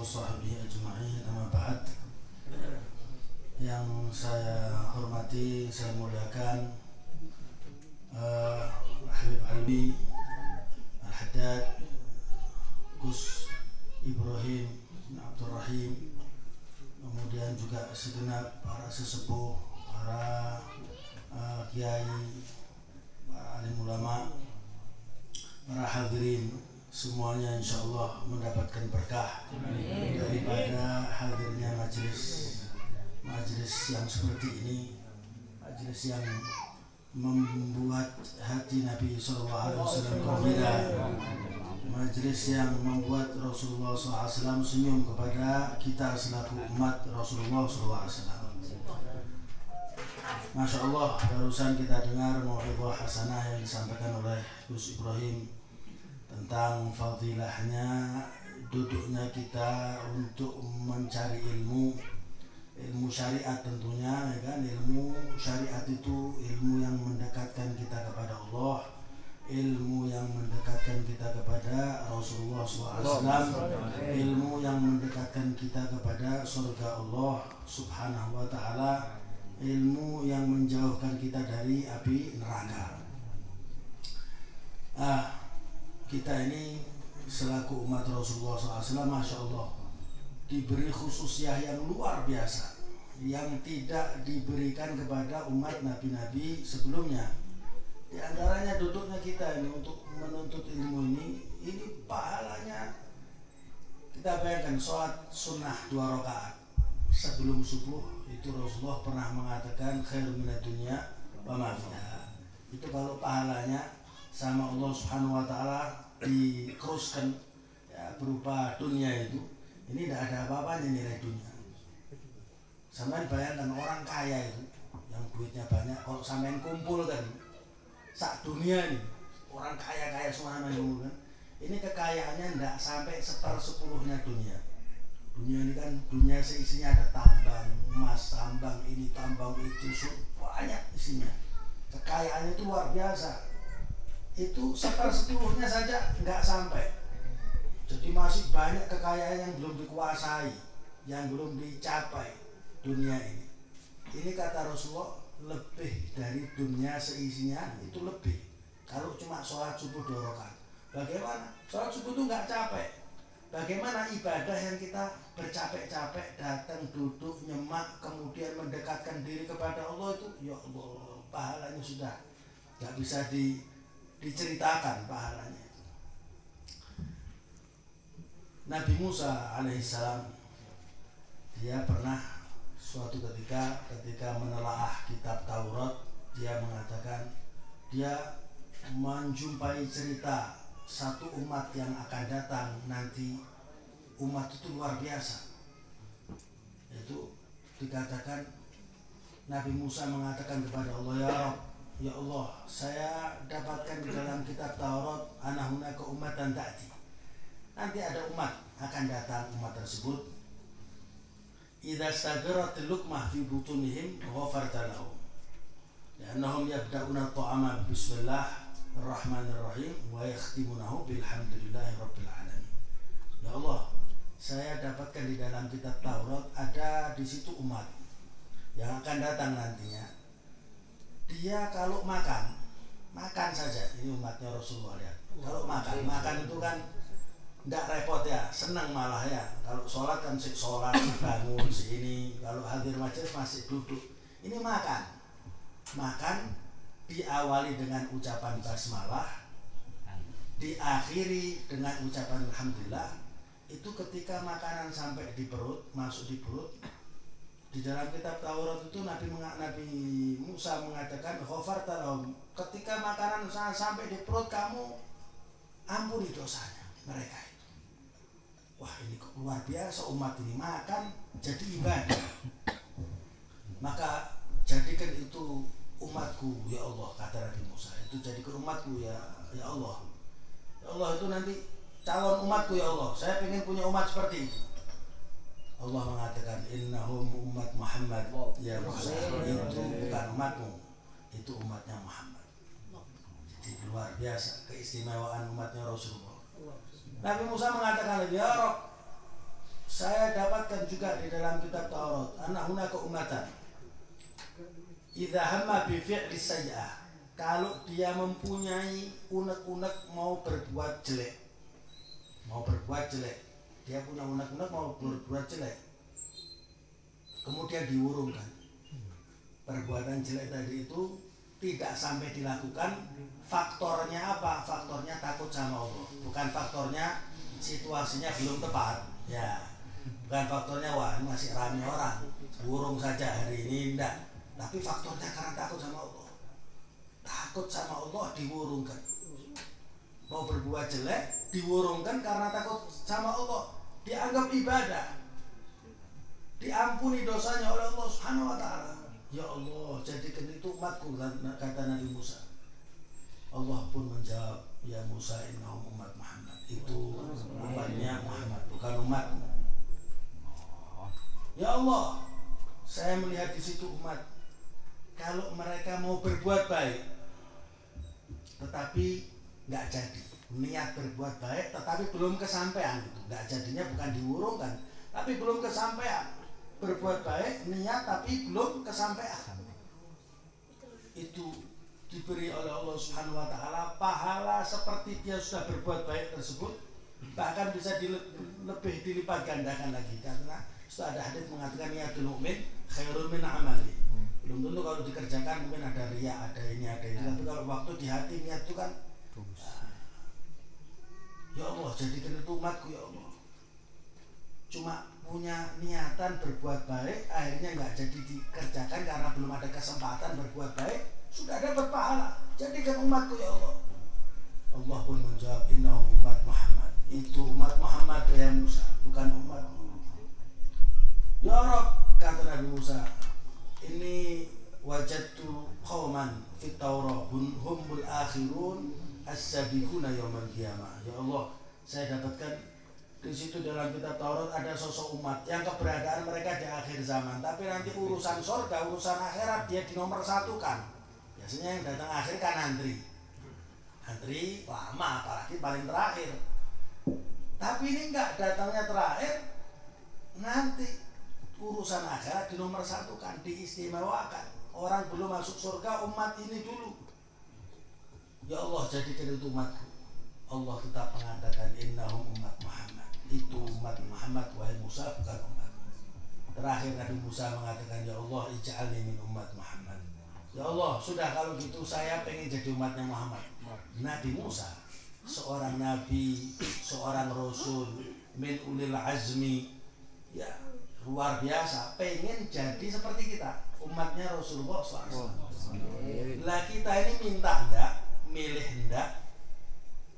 sahbihi ajma'in, amma ba'd. Yang saya hormati, saya muliakan Habib Alwi Al-Haddad, Gus Ibrahim bin Abdul Rahim, kemudian juga segenap para sesepuh, para kiai, para alim ulama, para hadirin semuanya insyaallah mendapatkan berkah daripada hadirnya majelis yang seperti ini, majelis yang membuat hati Nabi SAW gembira, majelis yang membuat Rasulullah SAW senyum kepada kita selaku umat Rasulullah SAW. Masya Allah, barusan kita dengar mau'izah hasanah yang disampaikan oleh Gus Ibrahim tentang fadilahnya duduknya kita untuk mencari ilmu syariat tentunya, ya kan? Ilmu syariat itu ilmu yang mendekatkan kita kepada Allah, ilmu yang mendekatkan kita kepada Rasulullah SAW, ilmu yang mendekatkan kita kepada surga Allah Subhanahu wa Ta'ala, ilmu yang menjauhkan kita dari api neraka. Kita ini selaku umat Rasulullah SAW, Masya Allah, diberi khususiyah yang luar biasa yang tidak diberikan kepada umat nabi-nabi sebelumnya. Di antaranya duduknya kita ini untuk menuntut ilmu ini pahalanya, kita bayangkan sholat sunnah 2 rakaat sebelum subuh itu Rasulullah pernah mengatakan khairun minad dunya wa ma fiha. Itu kalau pahalanya sama Allah Subhanahu wa Ta'ala dikeruskan ya, berupa dunia itu, ini tidak ada apa-apanya nilai dunia. Sampai bayangkan orang kaya itu yang duitnya banyak, kalau sampean kumpulkan sak dunia ini, orang kaya semua kan, ini kekayaannya tidak sampai 1/10 dunia. Dunia ini kan dunia seisinya ada tambang emas, tambang ini, tambang itu, banyak isinya. Kekayaannya itu luar biasa. Itu 1/10 saja nggak sampai. Jadi masih banyak kekayaan yang belum dikuasai, yang belum dicapai dunia ini. Ini kata Rasulullah, lebih dari dunia seisinya itu lebih. Kalau cuma sholat subuh 2 rakaat, bagaimana? Sholat subuh itu nggak capek. Bagaimana ibadah yang kita bercapek-capek datang duduk nyemak kemudian mendekatkan diri kepada Allah itu, ya Allah, pahalanya sudah nggak bisa diceritakan pahalanya. Nabi Musa alaihissalam, dia pernah suatu ketika menelaah kitab Taurat, dia mengatakan dia menjumpai cerita satu umat yang akan datang nanti. Umat itu luar biasa. Itu dikatakan Nabi Musa mengatakan kepada Allah, ya Rabb, ya Allah, saya dapatkan di dalam kitab Taurat ana hunaka ummatan ta'ti. Nanti ada umat akan datang, umat tersebut idza stagaratil luqmah fi butunihim ghafarta lahum li'annahum yabda'una at-ta'ama bismillahirrahmanirrahim wa yakhtimunahu bilhamdulillahi rabbil alamin. Ya Allah, saya dapatkan di dalam kitab Taurat ada di situ umat yang akan datang nantinya. Dia kalau makan saja, ini umatnya Rasulullah, lihat. Kalau makan itu kan nggak repot ya, senang malah ya. Kalau sholat kan sholat, bangun ini. Kalau hadir majelis masih duduk. Ini makan diawali dengan ucapan basmalah, diakhiri dengan ucapan alhamdulillah. Itu ketika makanan sampai di perut, masuk di perut. Di dalam kitab Taurat itu Nabi Musa mengatakan ghafarta lahum, ketika makanan sampai di perut kamu ampuni dosanya mereka itu. Wah, ini luar biasa, umat ini makan jadi ibadah. Maka jadikan itu umatku ya Allah, kata Nabi Musa, itu jadikan umatku ya Allah. Ya Allah, itu nanti calon umatku ya Allah, saya ingin punya umat seperti itu. Allah mengatakan innahum umat Muhammad ya Musa, itu bukan umatmu, itu umatnya Muhammad. Jadi luar biasa keistimewaan umatnya Rasulullah. Nabi Musa mengatakan, ya Rabb, disebutkan juga di dalam kitab Taurat, anna hunaka ummatan idza hamma bi fi'li sayyi'ah, kalau dia mempunyai unek-unek mau berbuat jelek, dia punya unek-unek mau berbuat jelek, kemudian diurungkan, perbuatan jelek tadi itu tidak sampai dilakukan. Faktornya apa? Faktornya takut sama Allah, bukan faktornya situasinya belum tepat, ya, bukan faktornya wah masih ramai orang, urung saja hari ini, enggak. Tapi faktornya karena takut sama Allah. Takut sama Allah diwurungkan. Mau berbuat jelek diwurungkan karena takut sama Allah. Dianggap ibadah. Diampuni dosanya oleh Allah Subhanahu wa taala. Ya Allah, jadikan itu umatku, kata Nabi Musa. Allah pun menjawab, ya Musa innahum umat Muhammad. Itu umatnya Muhammad, bukan umatmu. Ya Allah, saya melihat di situ umat, kalau mereka mau berbuat baik tetapi nggak jadi, niat berbuat baik tetapi belum kesampaian, gitu. Nggak jadinya bukan diurungkan, tapi belum kesampaian. Berbuat baik niat tapi belum kesampaian, itu diberi oleh Allah Subhanahu wa taala pahala seperti dia sudah berbuat baik tersebut, bahkan bisa lebih dilipat gandakan lagi, karena sudah ada hadits mengatakan niatul mukmin khairun min amali. Belum tentu kalau dikerjakan mungkin ada riya, ada ini, tapi kalau waktu di hati niat itu kan, ya Allah jadikan itu umatku ya Allah. Cuma punya niatan berbuat baik, akhirnya nggak jadi dikerjakan karena belum ada kesempatan berbuat baik, sudah dapat pahala, jadikan umatku ya Allah. Allah pun menjawab, innahum umat Muhammad. Itu umat Muhammad ya Musa, bukan umatmu. Ya Rabb, kata Nabi Musa, ini wajadtu qauman fit Taurah humul akhirun as-sabiquna yaumil qiyamah. Ya Allah, saya dapatkan di situ dalam kitab Taurat ada sosok umat yang keberadaan mereka di akhir zaman, tapi nanti urusan surga, urusan akhirat dia dinomor-satukan. Biasanya yang datang akhir kan antri lama, apalagi paling terakhir. Tapi ini enggak, datangnya terakhir, nanti urusan akhirat dinomorsatukan, diistimewakan. Orang belum masuk surga, umat ini dulu. Ya Allah, jadikan itu umatku. Allah tetap mengatakan innahum umat Muhammad. Itu umat Muhammad, wahai Musa, bukan umat. Terakhir Nabi Musa mengatakan, ya Allah ij'alni min umat Muhammad. Ya Allah, sudah kalau gitu saya pengen jadi umatnya Muhammad. Nabi Musa, seorang nabi, seorang rasul, min ulil azmi, ya luar biasa, pengen jadi seperti kita, umatnya Rasulullah SAW. Lah kita ini minta enggak, milih enggak,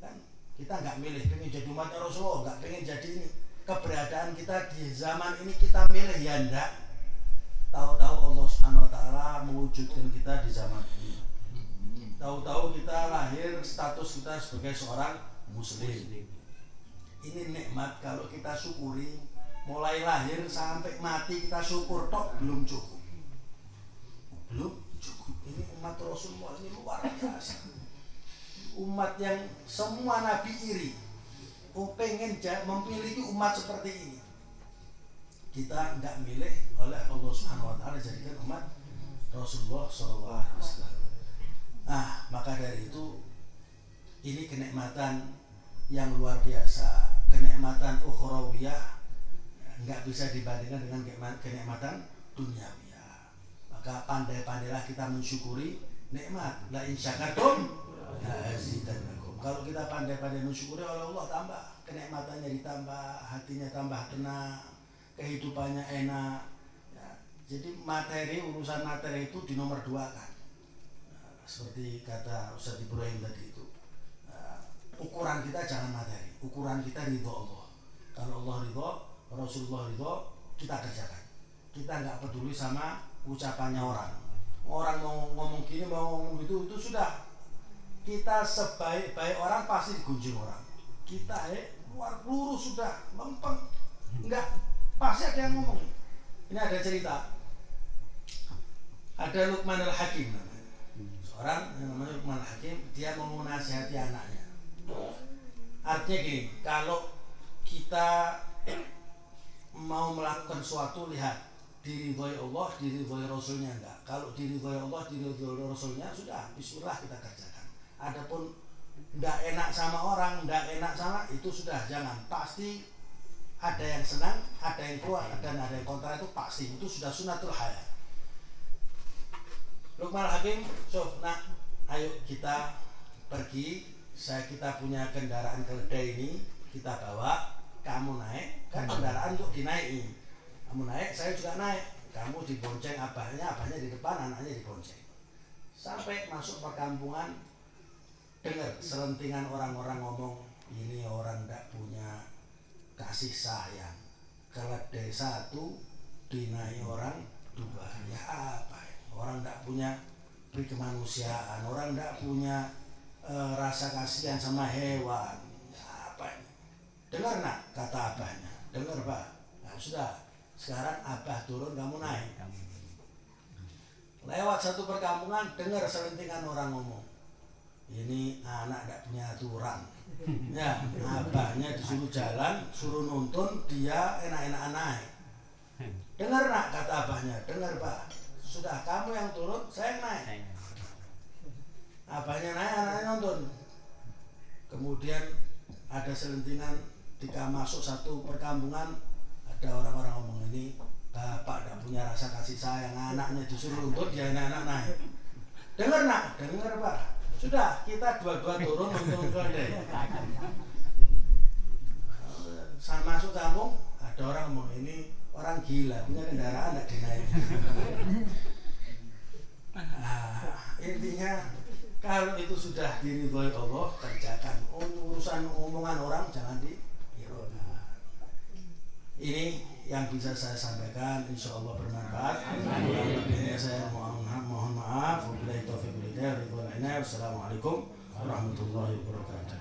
kan kita enggak milih pengen jadi umatnya Rasulullah, enggak pengen jadi ini. Keberadaan kita di zaman ini kita milih ya enggak. Tahu-tahu Allah Subhanahu wa taala mewujudkan kita di zaman ini. Tahu-tahu kita lahir, status kita sebagai seorang muslim. Ini nikmat kalau kita syukuri. Mulai lahir sampai mati kita syukur tok belum cukup. Ini umat Rasulullah ini luar biasa. Umat yang semua nabi iri, pengen memiliki umat seperti ini. Kita enggak milih oleh Allah Subhanahu wa taala jadikan umat Rasulullah SAW. Nah, maka dari itu ini kenikmatan yang luar biasa, kenikmatan ukhrawiyah, nggak bisa dibandingkan dengan kenikmatan duniawiya. Maka pandai-pandailah kita mensyukuri nikmat. La in syakartum la azidannakum. Kalau kita pandai-pandai mensyukuri oleh Allah, tambah kenikmatannya, ditambah hatinya, tambah tenang, kehidupannya enak. Ya, jadi materi, urusan materi itu dinomor duakan. Nah, seperti kata Ustaz Ibrahim tadi itu, ukuran kita jangan materi, ukuran kita ridho Allah. Kalau Allah ridho, Rasulullah ridho, kita kerjakan. Kita nggak peduli sama ucapannya orang. Orang mau ngomong gini, mau ngomong gitu, itu sudah. Kita sebaik-baik orang pasti digunjing orang. Kita luar lurus sudah lempeng, enggak, pasti ada yang ngomong. Ini ada cerita. Ada Luqman al-Hakim namanya. Seorang yang namanya Luqman al-Hakim, dia mau menasihati anaknya. Artinya gini, kalau kita mau melakukan sesuatu, lihat diridhoi Allah, diridhoi Rasulnya enggak. Kalau diridhoi Allah, diridhoi Rasulnya, sudah bismillah kita kerjakan. Adapun enggak enak sama orang, enggak enak sama itu sudah jangan. Pasti ada yang senang, ada yang keluar, dan ada yang kontra, itu pasti. Itu sudah sunnatul hayat. Luqman Hakim, nak, ayo kita pergi. Kita punya kendaraan keledai ini, kita bawa, kamu naik, kan kendaraan untuk dinaiki. Kamu naik, saya juga naik. Kamu dibonceng abahnya di depan, anaknya dibonceng. Sampai masuk perkampungan, dengar selentingan orang-orang ngomong, ini orang tidak punya kasih sayang. Keledai satu dinaiki orang dua. Ya apa ya? Orang tidak punya beri kemanusiaan, orang tidak punya rasa kasihan sama hewan. Ya apa ini? Dengar nak, kata abahnya. Dengar pak. Nah sudah. Sekarang abah turun, kamu naik. Lewat satu perkampungan, dengar selentingan orang ngomong, ini anak tidak punya aturan. Ya, abahnya disuruh jalan, suruh nuntun, dia enak-enakan naik. Dengar nak, kata abahnya. Dengar pak. Sudah, kamu yang turun, saya yang naik. Abahnya naik, anaknya nuntun. Kemudian ada selentingan, ketika masuk satu perkampungan, ada orang-orang ngomong, ini bapak tidak punya rasa kasih sayang, anaknya disuruh nuntun, dia enak-enak naik. Dengar nak, dengar pak. Sudah, kita dua-dua turun nuntun keledai. Masuk kampung, ada orang ngomong, ini orang gila, punya kendaraan tidak dinaik. Intinya kalau itu sudah diridhoi Allah, kerjakan. Urusan omongan orang jangan dihiraukan. Ini yang bisa saya sampaikan, insya Allah bermanfaat. Kurang lebihnya saya mohon maaf. Wabillahi taufiq wal hidayah. Assalamualaikum warahmatullahi wabarakatuh.